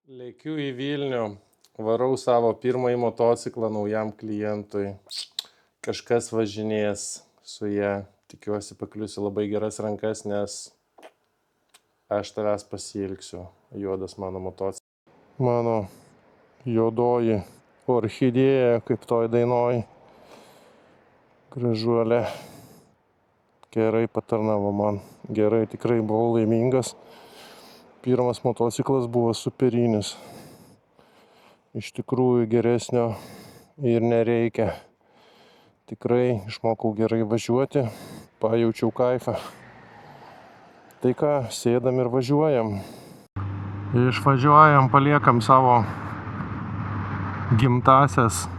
Lėkiu į Vilnių, varau savo pirmąjį motociklą naujam klientui. Kažkas važinės su ja. Tikiuosi pakliusi labai geras rankas, nes aš tavęs pasiilgsiu. Juodas mano motociklas. Mano juodoji orchidėja, kaip toj dainoj. Gražuolė. Gerai patarnavo man. Gerai, tikrai buvau laimingas. Pirmas motociklas buvo superinis. Iš tikrųjų geresnio ir nereikia. Tikrai išmokau gerai važiuoti, pajaučiau kaifą. Tai ką, sėdam ir važiuojam. Išvažiuojam, paliekam savo gimtasias,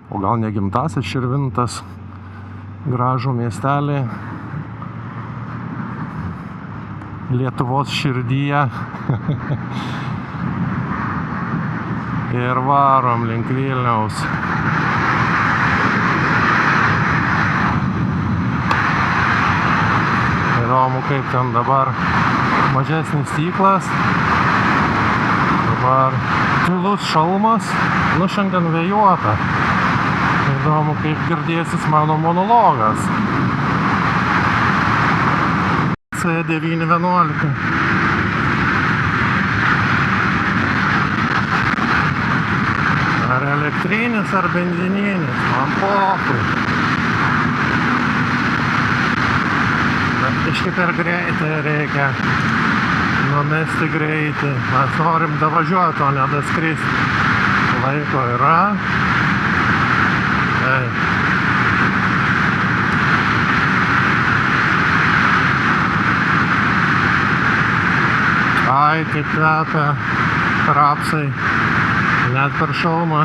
o gal ne gimtasias, Širvintas, gražų miestelį. Lietuvos širdyje. Ir varom link Vilniaus. Įdomu, kaip ten dabar mažesnis stiklas. Dabar tylus šalmas. Šiandien vėjuota. Įdomu, kaip girdėsis mano monologas. C911. Ar elektrinis, ar benzininis, man pochui. Bet biškį per greitai reikia numesti greitį. Mes norim davažiuoti, o ne daskristi. Laiko yra. Ai, kaip kvepia rapsai, net per šalmą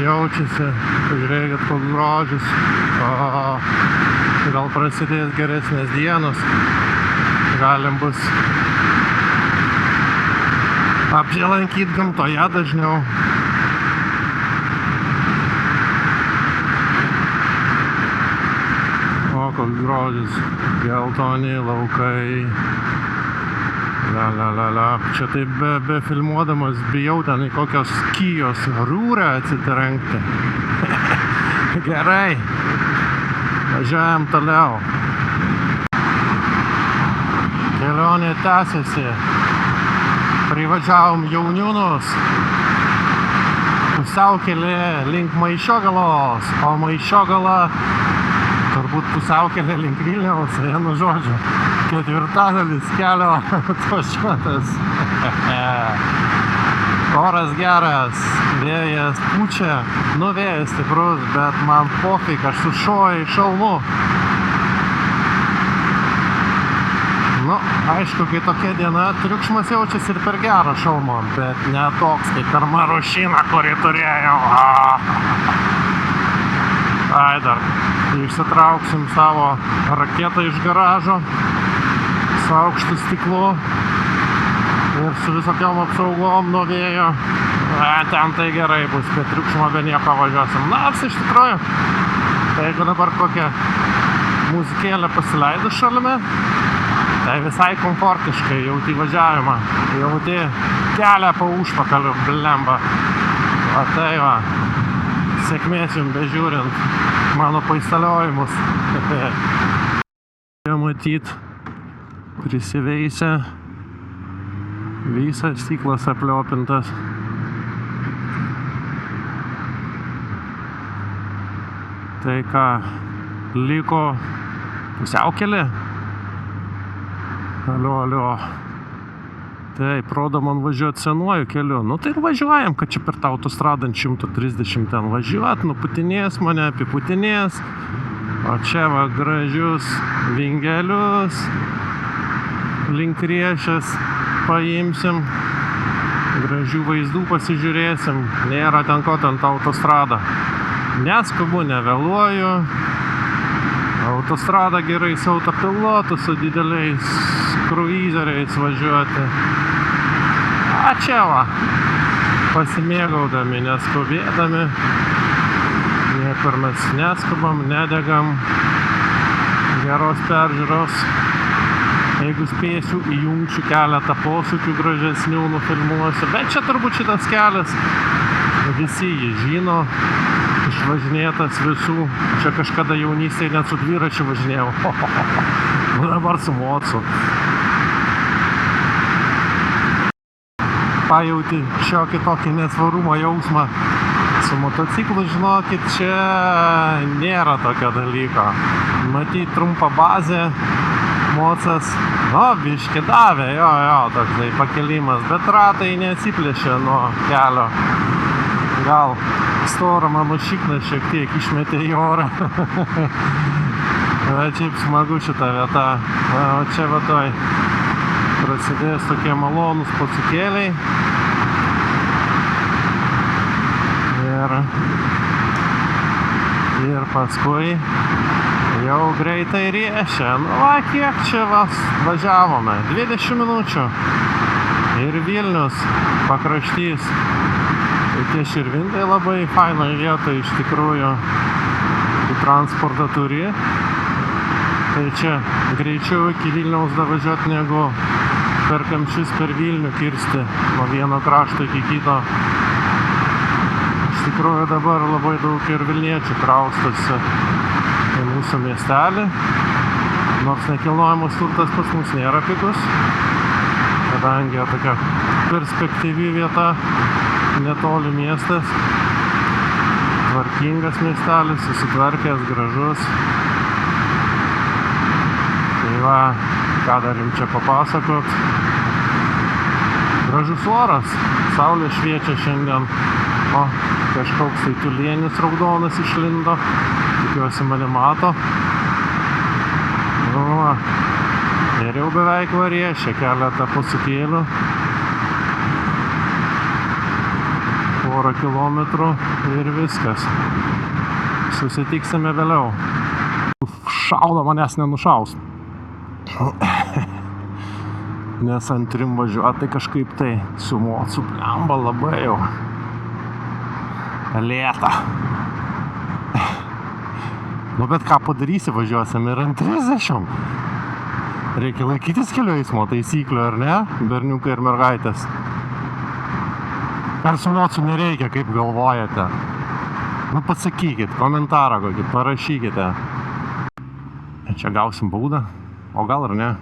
jaučiasi, žiūrėkit, koks grožis. Gal prasidės geresnės dienos, galim bus apsilankyti gamtoje dažniau. O, koks grožis, geltoni laukai. Čia taip be filmuodamas bijau ten į kokios Kijos rūrę atsitrenkti. Gerai, važiuojam toliau. Kelionė tęsiasi. Privažiavom Jauniūnus. Pusiaukelė link Maišiogalos, o Maišiogala turbūt pusiaukelė link Vilniaus, vienu žodžiu. Ketvirtadalis kelio atvažiuotas. Oras geras, vėjas pučia, vėjas stiprus, bet man pofik, aš su šalmu. Aišku, kai tokia diena, triukšmas jaučiasi ir per gerą šalmą, bet ne toks, kaip per Marušiną, kurį turėjau. Ai, dar išsitrauksim savo raketą iš garažo su aukštu stiklu ir su visokiom apsaugom nuo vėjo. Ten tai gerai bus, bet triukšmo be nieko važiuosim. Nors iš tikrųjų, tai jeigu dabar kokią muzikėlę pasileidus šalime, tai visai komfortiškai jauti važiavimą, jauti kelią po užpakaliu, blemba. O tai va, sėkmės jums bežiūrint mano paistaliojimus. Matyt, prisiveisia, visas stiklas apliopintas. Tai ką, liko pusiaukelė? Alio. Taip, rodo man važiuoti senuoju keliu. Tai ir važiuojam, kad čia per tą autostradą 130 ten važiuot, nuputinės mane, apiputinės. O čia va gražius vingelius link Riešės paimsim. Gražių vaizdų pasižiūrėsim. Nėra ten ko ten tą autostradą. Neskubu, nevėluoju. Autostrada gerai su autopilotu, su dideliais kruizeriais važiuoti. A čia va, pasimėgaudami, neskubėdami. Niekur mes neskubam, nedegam. Geros peržiūros. Jeigu spėsiu, įjungčiau keletą posūkių gražesnių, nufilmuosiu. Bet čia turbūt šitas kelias, visi jį žino, išvažinėtas visų. Čia kažkada jaunystėje net su dviračiu važinėjau. Dabar su mocu. Pajauti šiokį tokį nesvarumo jausmą. Su motociklu, žinokit, čia nėra tokio dalyko. Matyt, trumpa bazė, mocas, biškį davė, jo, toksai pakelimas, bet ratai neatsiplėšė nuo kelio. Gal storą mano šikną šiek tiek išmetė į orą. Bet šiaip smagu šita vieta. O čia vietoj prasidės tokie malonūs pocukėliai. Ir paskui jau greitai riešia. Kiek čia važiavome? 20 minučių. Ir Vilnius pakraštys. Tai tie Širvintai labai fainoj vietoj iš tikrųjų. Kai transportą turi. Tai čia greičiau iki Vilniaus davažiuoti negu per Kamščius per Vilnių kirsti nuo vieno krašto iki kito. Iš tikrųjų dabar labai daug ir vilniečių kraustosi į mūsų miestelį, nors nekilnojamas turtas pas mus nėra pigus, kadangi tokia perspektyvi vieta, netoli miestas, tvarkingas miestelis, susitvarkęs, gražus. Tai va, ką dar jums čia papasakot. Gražus oras, saulė šviečia šiandien. O, kažkoks tai tulienis raudonas išlindo. Tikiuosi mane mato. Ir jau beveik variešia keletą posūkėlių. Porą kilometrų ir viskas. Susitiksime vėliau. Šaudo, manęs nenušaus. Nes antrim važiuoti kažkaip tai su mocu plemba labai jau lėta. Bet ką padarysi, važiuosim ir ant 30. Reikia laikytis kelių eismo taisyklių, ar ne? Berniukai ir mergaitės. Ar su mocu nereikia, kaip galvojate? Pasakykit, komentarą kokį, parašykite. Čia gausim baudą, o gal ir ne.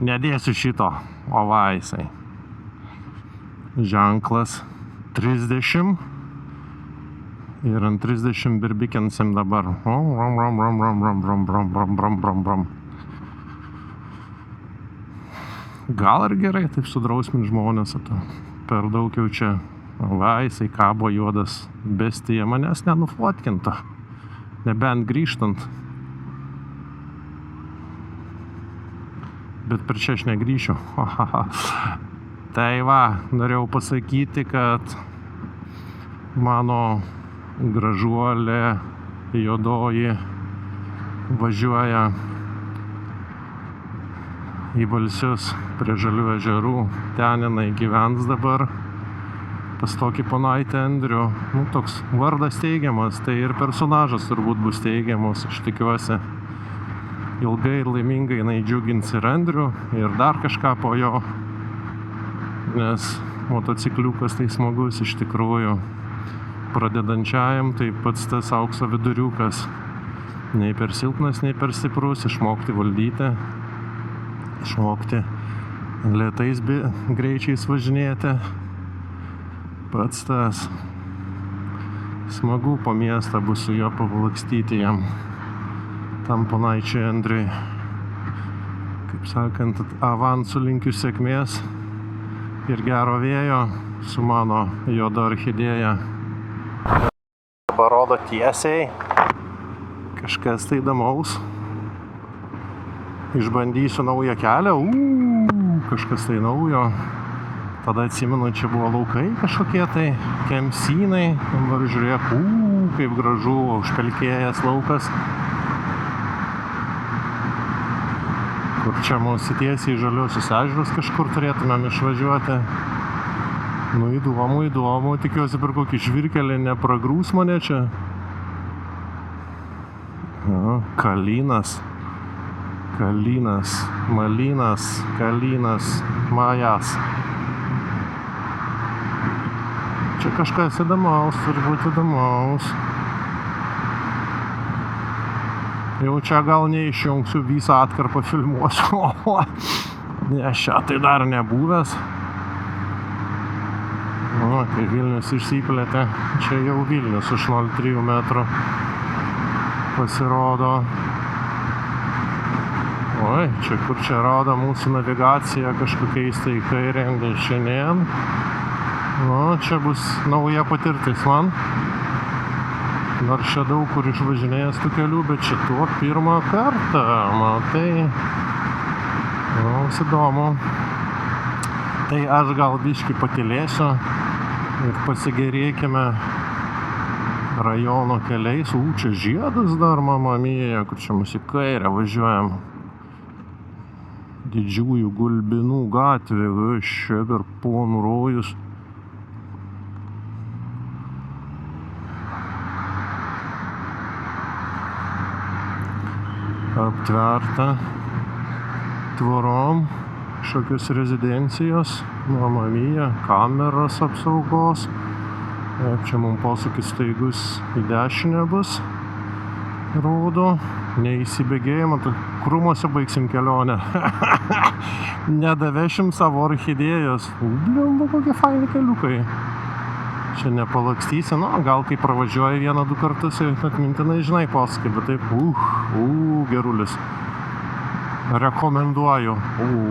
Nedėsiu šito, o va jisai. Ženklas 30. Ir ant 30 birbikinsim dabar. Gal ir gerai taip sudrausmint žmonės. Per daug jau čia. Va jisai kabo juodas bestija, manęs nenufotkinta. Nebent grįžtant. Bet per čia aš negrįšiu. Tai va, norėjau pasakyti, kad mano gražuolė juodoji važiuoja į Balsius prie Žalių ežerų. Ten jinai gyvens dabar pas tokį ponaitį Andrių. Toks vardas teigiamas, tai ir personažas turbūt bus teigiamas, aš tikiuosi. Ilgai ir laimingai jinai džiugins ir Andrių, ir dar kažką po jo, nes motocikliukas tai smagus iš tikrųjų. Pradedančiajam tai pats tas aukso viduriukas. Nei per silpnas, nei per stiprus, išmokti valdyti, išmokti lėtais greičiais važinėti. Pats tas smagu po miestą bus su juo pavalakstyti jam. Tam ponaičiui Andriui, kaip sakant, avansų linkiu sėkmės ir gero vėjo su mano juoda orchidėja. Parodo tiesiai, kažkas tai įdomaus. Išbandysiu naują kelią, kažkas tai naujo. Tada atsimenu, čia buvo laukai kažkokie tai, kemsynai, dabar žiūrėk, kaip gražu, užpelkėjęs laukas. Kur čia mūsų tiesiai į Žaliuosius ežerus kažkur turėtumėm išvažiuoti. Įdomu, tikiuosi per kokį žvyrkelį nepragrūs mane čia. Kalynas. Malynas, Kalynas, Majas. Čia kažkas įdomaus, turbūt įdomaus. Jau čia gal neišjungsiu visą atkarpą filmuosiu, nes čia tai dar nebuvęs. O, kai Vilnius išsiplėtė, čia jau Vilnius už 0,3 metrų pasirodo. Oi, čia kur čia rodo mūsų navigacija kažkokiais tai kairėn dešinėn. O, čia bus nauja patirtis man. Nors čia daug kur išvažinėjęs tų kelių, bet šituo pirmą kartą, matai. Įdomu. Tai aš gal biškį patylėsiu ir pasigerėkime rajono keliais. Čia žiedas dar, mama mija, kur čia mūsų į kairę važiuojam. Didžiųjų Gulbinų gatvė, čia per Ponų rojus. Aptverta tvorom, kažkokios rezidencijos, mama mija, kameros apsaugos. Čia mums posūkis staigus į dešinę bus, rodo, neįsibėgėjimą, tai krūmuose baigsim kelionę. Nedavešim savo orchidėjos. Bliumba, kokie faini keliukai. Čia nepalakstysi, gal kai pravažiuoji 1-2 kartus, atmintinai žinai posūkį, bet taip, gerulis. Rekomenduoju.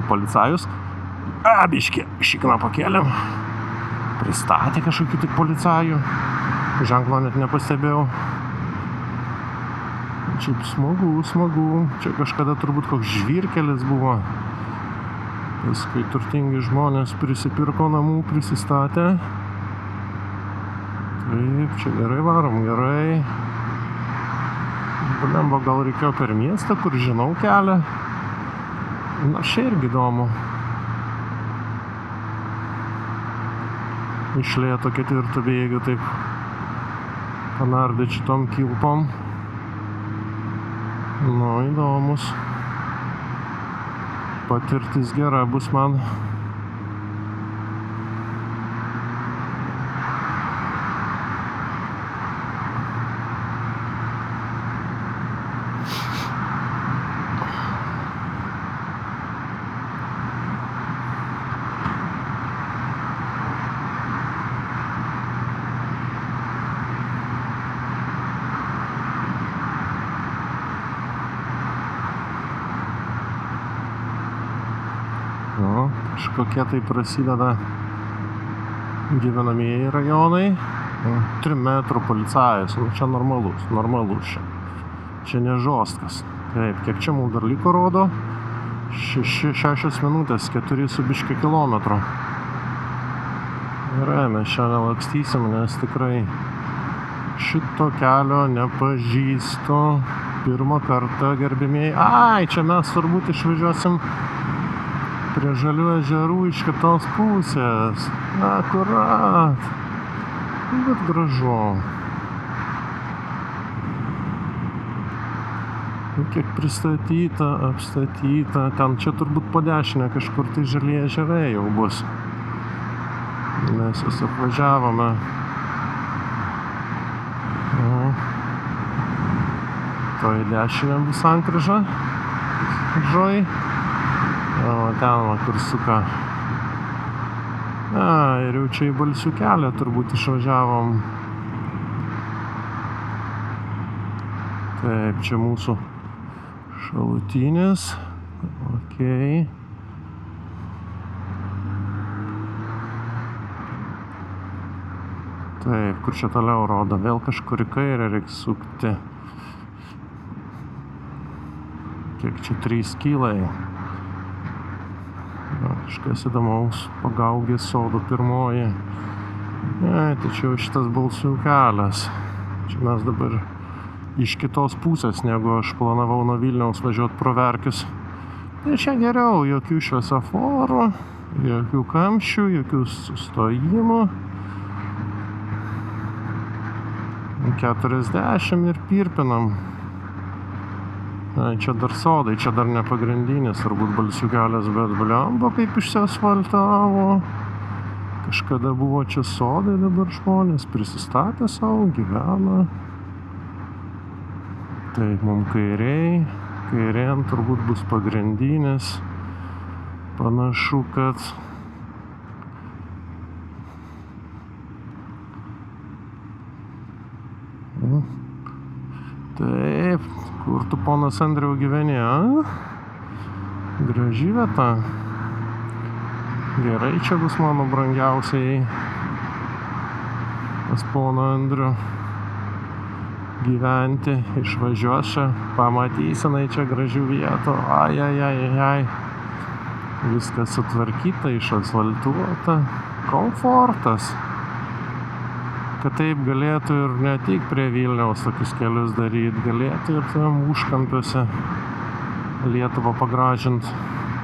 Policajus. Biškį, šikną pakėlėm. Pristatė kažkokių tik policajų. Ženklo net nepastebėjau. Čia smagu. Čia kažkada turbūt koks žvyrkelis buvo. Paskui turtingi žmonės prisipirko namų, prisistatė. Taip, čia gerai varom, gerai. Blemba, gal reikėjo per miestą, kur žinau kelią. Čia irgi įdomu. Iš lėto 4 bėgių taip panardė šitom kilpom. Įdomus. Patirtis gera bus man. Kažkokie tai prasideda gyvenamieji rajonai. 3 metrų policajus, čia normalus čia. Čia ne žostkas. Taip, kiek čia mums dar liko rodo? 6 minutės, 4 su biškį kilometro. Gerai, mes čia nelakstysim, nes tikrai šito kelio nepažįstu. Pirmą kartą, gerbimieji. Čia mes turbūt išvažiuosim prie Žalių ežerų iš kitos pusės. Akurat. Bet gražu. Kiek pristatyta, apstatyta. Ten čia turbūt po dešinę kažkur tai Žalieji ežerai jau bus. Mes vis apvažiavome. To į dešinę bus sankryža. Žoj. Ten, kur suka. Ir jau čia į Balsių kelią turbūt išvažiavom. Taip, čia mūsų šalutinis. Okei. Taip, kur čia toliau rodo? Vėl kažkur į kairę reikia sukti. Kiek čia 3 kilai. Kažkas įdomaus, Pagaugės sodo pirmoji. Tačiau šitas Balsių kelias. Čia mes dabar iš kitos pusės, negu aš planavau nuo Vilniaus važiuoti pro Verkius. Tai čia geriau, jokių šviesoforų, jokių kamščių, jokių sustojimų. 40 ir pirpinam. Čia dar sodai, čia dar ne pagrindinis, turbūt Balsių kelias, bet blemba kaip išsiasfaltavo. Kažkada buvo čia sodai, dabar žmonės prisistatė savo, gyvena. Taip, mums kairėn turbūt bus pagrindinis. Panašu, kad taip, kur tu, ponas Andriau, gyveni, a? Graži vieta. Gerai čia bus mano brangiausiai pas poną Andrių gyventi. Išvažiuos čia, pamatysinai čia gražių vietų. Ai. Viskas sutvarkyta, išasfaltuota. Komfortas. Kad taip galėtų ir ne tik prie Vilniaus tokius kelius daryti, galėtų ir tam užkampiuose Lietuvą pagražinti.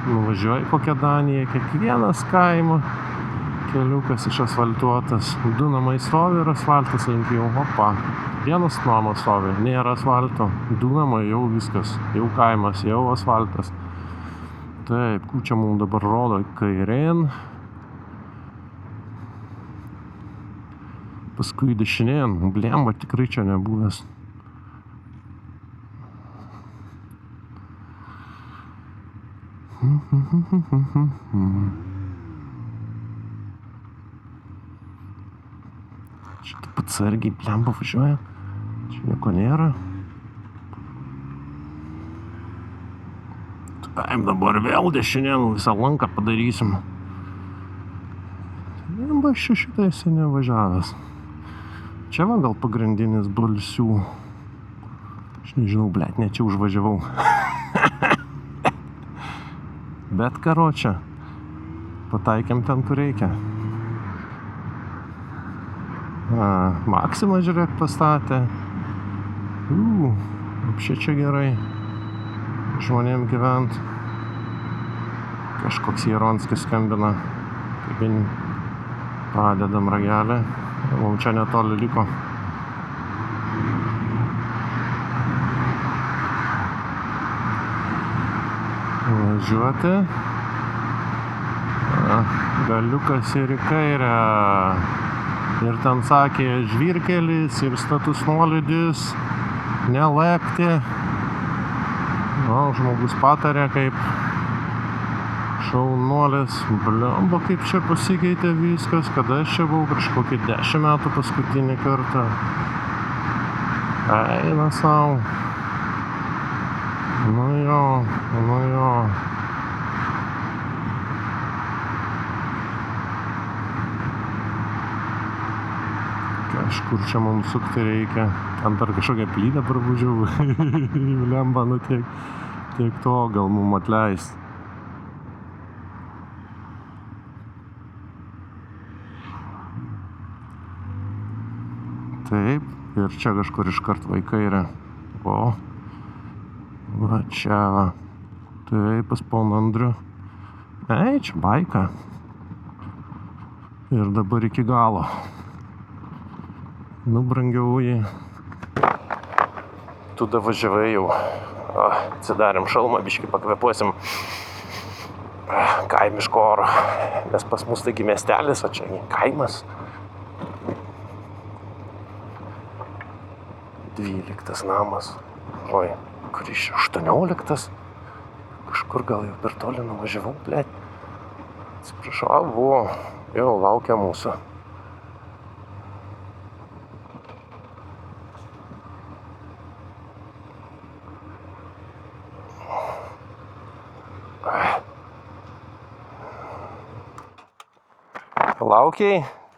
Nuvažiuoji kokią Daniją, kiekvienas kaimo keliukas išasfaltuotas. 2 namai stovi ir asfaltas link jau. Opa, vienas namas stovi, nėra asfalto. 2 namai jau viskas, jau kaimas, jau asfaltas. Taip, čia mums dabar rodo kairėn. Paskui dešinėn, blemba, tikrai čia nebuvęs. Čia taip atsargiai blemba važiuoja. Čia nieko nėra. Taip, dabar vėl dešinėn visą lanką padarysim. Blemba, aš šitai esi nevažiavęs. Čia va gal pagrindinis Balsių. Aš nežinau, blet, ne čia užvažiavau. Bet karočią, pataikėm ten, kur reikia. Maksimą, žiūrėk, pastatė. Apšė čia gerai. Žmonėm gyvent. Kažkoks Jaronskis skambina. Kaip padedam ragelį. Mums čia netoli liko. Važiuoti. Galiukas ir į kairę. Ir ten sakė žvyrkelis ir status nuolydis. Nelekti. Žmogus patarė kaip šaunuolis. Blemba, kaip čia pasikeitė viskas, kada aš čia buvau prieš kokį 10 metų paskutinį kartą. Eina sau. Nu jo. Kažkur čia mums sukti reikia. Ten per kažkokią plytą pravažiavau. Blemba, nu tiek to gal mum atleis. Taip, ir čia kažkur iškart va į kairę. Va čia va. Taip, pas poną Andrių. Čia baika. Ir dabar iki galo. Nu, brangiauji. Tu davažiavai jau. Atsidarėm šalmą, biškį pakvepuosim kaimiško oro. Nes pas mus taigi miestelis, o čia kaimas. 12 namas. Oi, kuris 18? Kažkur gal jau per toli nuvažiavau, blet. Atsiprašau, jau laukia mūsų.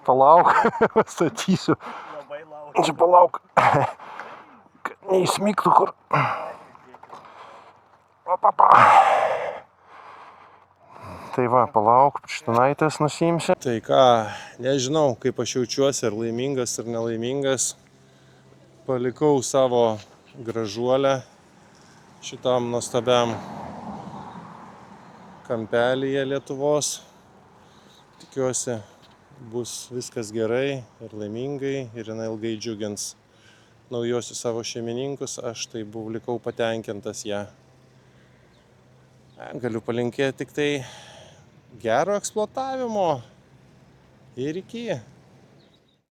Palauk, statysiu. Labai laukiu. Čia palauk. Kad neįsmygtų kur. Opapa. Tai va, palauk, pirštinaitės nusiimsiu. Tai ką, nežinau, kaip aš jaučiuosi, ar laimingas, ar nelaimingas. Palikau savo gražuolę šitam nuostabiam kampelyje Lietuvos. Tikiuosi, bus viskas gerai ir laimingai ir jinai ilgai džiugins naujosius savo šeimininkus, aš tai likau patenkintas ją. Galiu palinkėti tik tai gero eksploatavimo ir iki.